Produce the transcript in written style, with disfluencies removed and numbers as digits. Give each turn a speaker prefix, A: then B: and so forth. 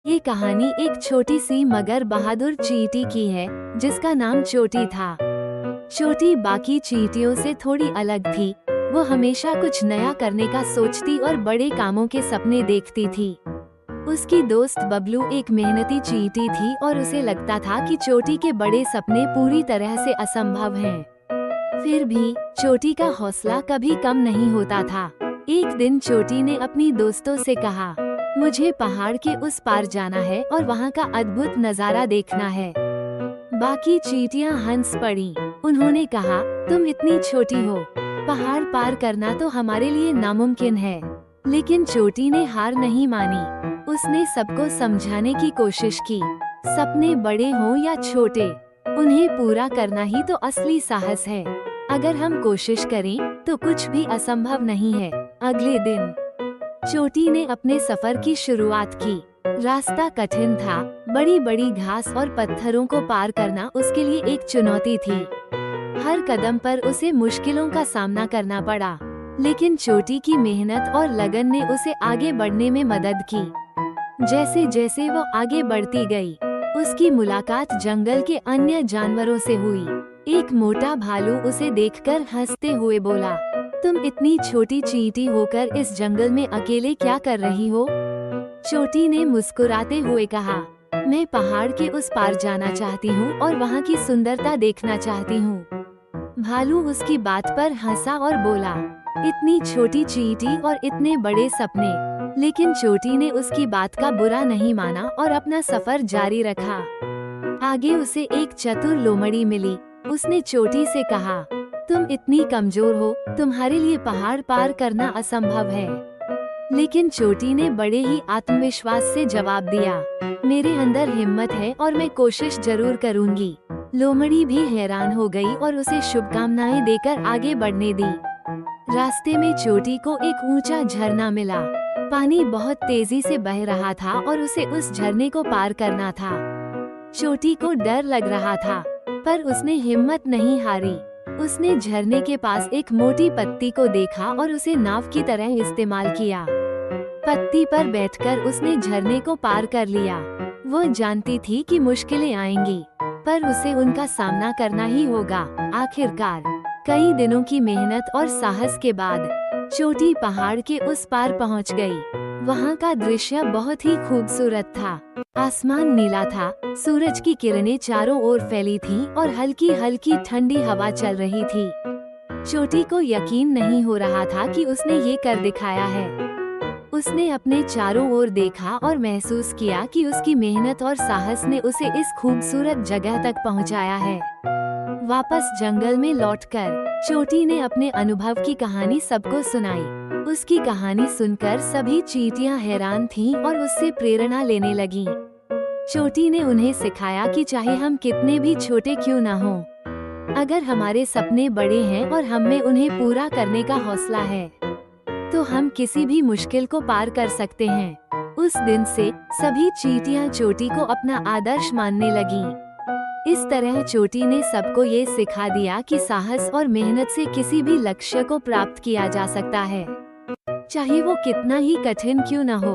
A: ये कहानी एक छोटी सी मगर बहादुर चींटी की है, जिसका नाम चोटी था। चोटी बाकी चींटियों से थोड़ी अलग थी। वो हमेशा कुछ नया करने का सोचती और बड़े कामों के सपने देखती थी। उसकी दोस्त बबलू एक मेहनती चींटी थी और उसे लगता था कि चोटी के बड़े सपने पूरी तरह से असंभव हैं। फिर भी चोटी का हौसला कभी कम नहीं होता था। एक दिन चोटी ने अपनी दोस्तों से कहा, मुझे पहाड़ के उस पार जाना है और वहाँ का अद्भुत नज़ारा देखना है। बाकी चींटियां हंस पड़ी। उन्होंने कहा, तुम इतनी छोटी हो, पहाड़ पार करना तो हमारे लिए नामुमकिन है। लेकिन चोटी ने हार नहीं मानी। उसने सबको समझाने की कोशिश की। सपने बड़े हों या छोटे, उन्हें पूरा करना ही तो असली साहस है। अगर हम कोशिश करें तो कुछ भी असंभव नहीं है। अगले दिन चोटी ने अपने सफर की शुरुआत की। रास्ता कठिन था। बड़ी बड़ी घास और पत्थरों को पार करना उसके लिए एक चुनौती थी। हर कदम पर उसे मुश्किलों का सामना करना पड़ा, लेकिन चोटी की मेहनत और लगन ने उसे आगे बढ़ने में मदद की। जैसे जैसे वो आगे बढ़ती गई, उसकी मुलाकात जंगल के अन्य जानवरों से हुई। एक मोटा भालू उसे देखकर हंसते हुए बोला, तुम इतनी छोटी चींटी होकर इस जंगल में अकेले क्या कर रही हो? चोटी ने मुस्कुराते हुए कहा, मैं पहाड़ के उस पार जाना चाहती हूँ और वहाँ की सुंदरता देखना चाहती हूँ। भालू उसकी बात पर हंसा और बोला, इतनी छोटी चींटी और इतने बड़े सपने। लेकिन चोटी ने उसकी बात का बुरा नहीं माना और अपना सफर जारी रखा। आगे उसे एक चतुर लोमड़ी मिली। उसने चोटी से कहा, तुम इतनी कमजोर हो, तुम्हारे लिए पहाड़ पार करना असंभव है। लेकिन चोटी ने बड़े ही आत्मविश्वास से जवाब दिया, मेरे अंदर हिम्मत है और मैं कोशिश जरूर करूंगी। लोमड़ी भी हैरान हो गई और उसे शुभकामनाएं देकर आगे बढ़ने दी। रास्ते में चोटी को एक ऊंचा झरना मिला। पानी बहुत तेजी से बह रहा था और उसे उस झरने को पार करना था। चोटी को डर लग रहा था, पर उसने हिम्मत नहीं हारी। उसने झरने के पास एक मोटी पत्ती को देखा और उसे नाव की तरह इस्तेमाल किया। पत्ती पर बैठकर उसने झरने को पार कर लिया। वो जानती थी कि मुश्किलें आएंगी, पर उसे उनका सामना करना ही होगा। आखिरकार कई दिनों की मेहनत और साहस के बाद चोटी पहाड़ के उस पार पहुंच गई। वहाँ का दृश्य बहुत ही खूबसूरत था। आसमान नीला था, सूरज की किरणें चारों ओर फैली थीं और हल्की हल्की ठंडी हवा चल रही थी। चोटी को यकीन नहीं हो रहा था कि उसने ये कर दिखाया है। उसने अपने चारों ओर देखा और महसूस किया कि उसकी मेहनत और साहस ने उसे इस खूबसूरत जगह तक पहुंचाया है। वापस जंगल में लौटकर चोटी ने अपने अनुभव की कहानी सबको सुनाई। उसकी कहानी सुनकर सभी चींटियां हैरान थीं और उससे प्रेरणा लेने लगीं। चोटी ने उन्हें सिखाया कि चाहे हम कितने भी छोटे क्यों ना हों, अगर हमारे सपने बड़े हैं और हम में उन्हें पूरा करने का हौसला है, तो हम किसी भी मुश्किल को पार कर सकते हैं। उस दिन से सभी चींटियां चोटी को अपना आदर्श मानने लगीं। इस तरह चोटी ने सबको ये सिखा दिया कि साहस और मेहनत से किसी भी लक्ष्य को प्राप्त किया जा सकता है, चाहे वो कितना ही कठिन क्यों न हो।